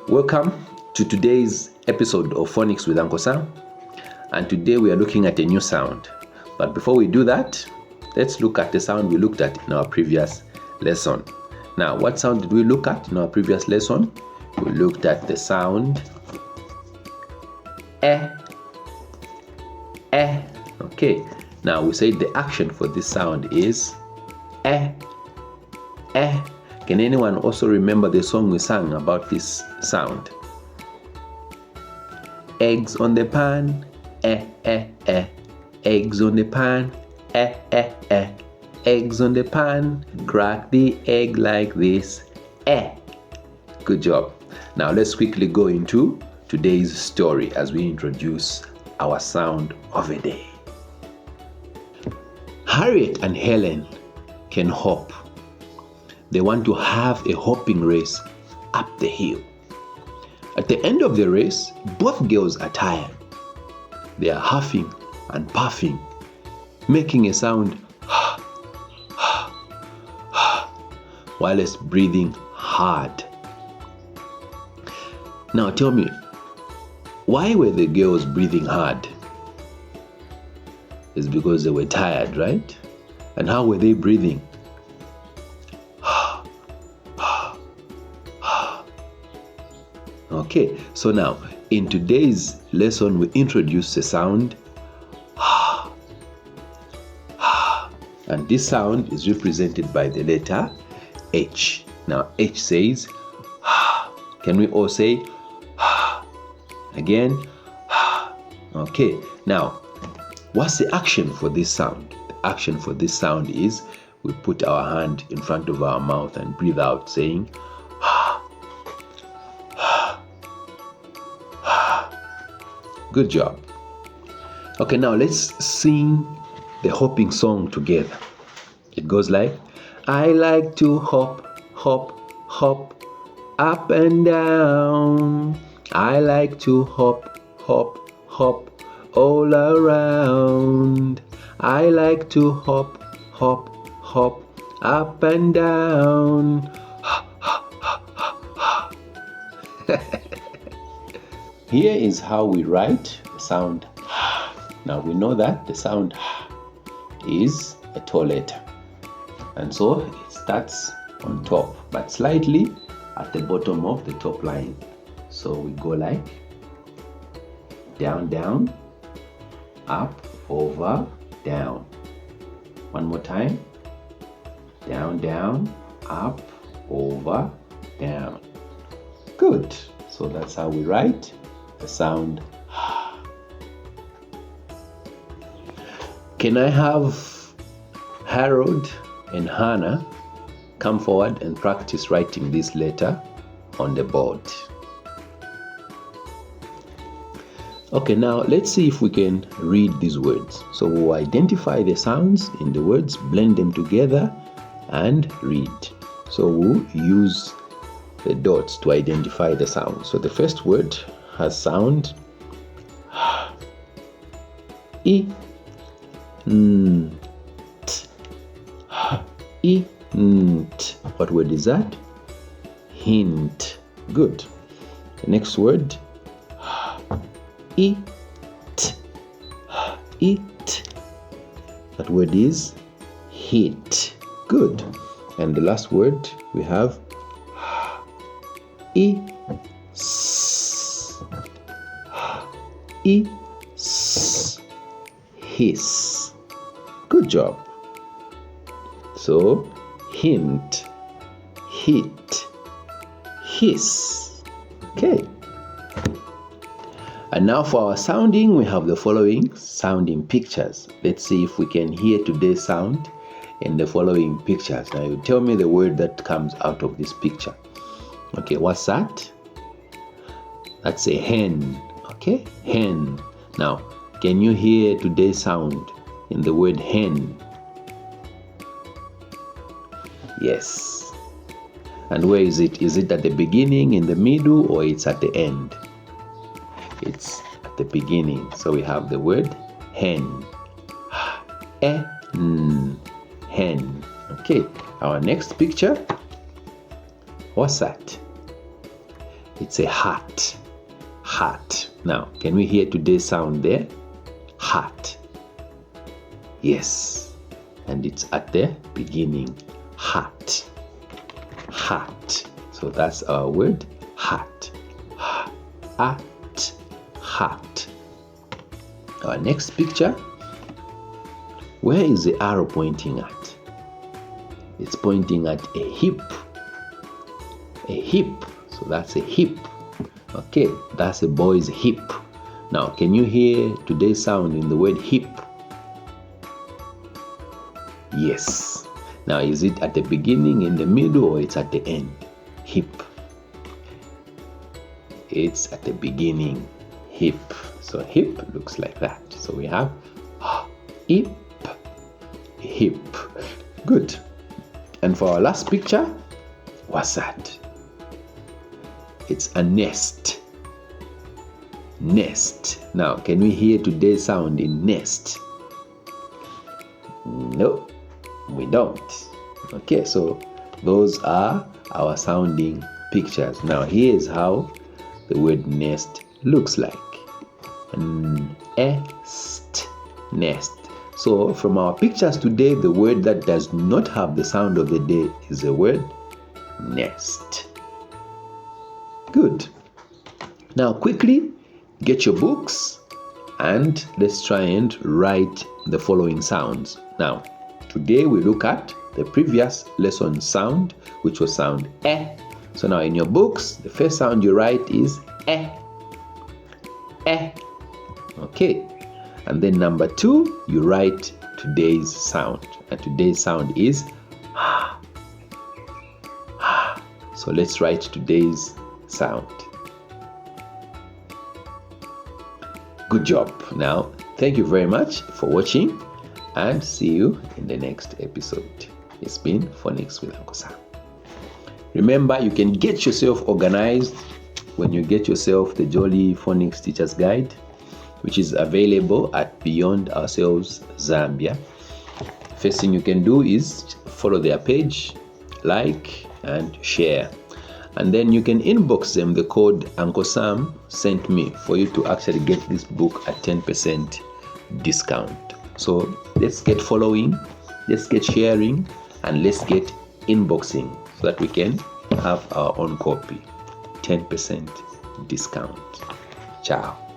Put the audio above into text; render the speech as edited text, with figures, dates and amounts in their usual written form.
Welcome to today's episode of Phonics with Uncle Sam. And today we are looking at a new sound. But before we do that, let's look at the sound we looked at in our previous lesson. Now, what sound did we look at in our previous lesson? We looked at the sound eh. Okay, now we said the action for this sound is eh. Can anyone also remember the song we sang about this sound? Eggs on the pan, eggs on the pan, eggs on the pan, crack the egg like this, Good job. Now let's quickly go into today's story as we introduce our sound of the day. Harriet and Helen can hop. They want to have a hopping race up the hill. At the end of the race, both girls are tired. They are huffing and puffing, making a sound whilst breathing hard. Now tell me, why were the girls breathing hard? It's because they were tired, right? And how were they breathing? Okay, so now in today's lesson we introduce the sound and this sound is represented by the letter H. Now H says can we all say again? Okay, now what's the action for this sound? The action for this sound is we put our hand in front of our mouth and breathe out saying Good job. Okay, now let's sing the hopping song together. It goes like, I like to hop, hop, hop, up and down. I like to hop, hop, hop, all around. I like to hop, hop, hop, up and down. Here is how we write the sound. Now we know that the sound is a tall letter. And so it starts on top, but slightly at the bottom of the top line. So we go like down, down, up, over, down. One more time. Down, down, up, over, down. Good. So that's how we write the sound. Can I have Harold and Hannah come forward and practice writing this letter on the board? Okay, now let's see if we can read these words. So we'll identify the sounds in the words, blend them together and read. So we'll use the dots to identify the sound. So the first word has sound I, N, T, I, N, T. What word is that? Hint. Good. The next word I, T, it. That word is hit. Good. And the last word we have I, S, I, S, hiss. Good job. So hint, hit, hiss. Okay. And now for our sounding, we have the following sounding pictures. Let's see if we can hear today's sound in the following pictures. Now you tell me the word that comes out of this picture. Okay, what's that? That's a hen. Okay, hen. Now, can you hear today's sound in the word hen? Yes. And where is it? Is it at the beginning, in the middle, or it's at the end? It's at the beginning. So we have the word hen. Hen. Okay, our next picture. What's that? It's a hat. Hat. Now, can we hear today's sound there? Hat. Yes. And it's at the beginning. Hat. Hat. So that's our word, hat. At. Hat. Our next picture. Where is the arrow pointing at? It's pointing at a hip. A hip. So that's a hip. Okay, that's a boy's hip. Now, can you hear today's sound in the word hip? Yes. Now, is it at the beginning, in the middle, or it's at the end? Hip. It's at the beginning. Hip. So hip looks like that. So we have hip. Hip. Good. And for our last picture, what's that? It's a nest. Nest. Now, can we hear today's sound in nest? No, we don't. Okay, so those are our sounding pictures. Now, here's how the word nest looks like. Nest. Nest. So, from our pictures today, the word that does not have the sound of the day is the word nest. Good. Now, quickly get your books and let's try and write the following sounds. Now, today we look at the previous lesson sound, which was sound eh. So now in your books, the first sound you write is eh. Eh. Okay. And then number 2, you write today's sound. And today's sound is ha. Ha. So let's write today's sound. Good job. Now, thank you very much for watching and see you in the next episode. It's been Phonics with Uncle Sam. Remember, you can get yourself organized when you get yourself the Jolly Phonics Teacher's Guide, which is available at Beyond Ourselves Zambia. First thing you can do is follow their page, like, and share. And then you can inbox them the code Uncle Sam sent me for you to actually get this book at 10% discount. So let's get following, let's get sharing, and let's get inboxing so that we can have our own copy. 10% discount. Ciao.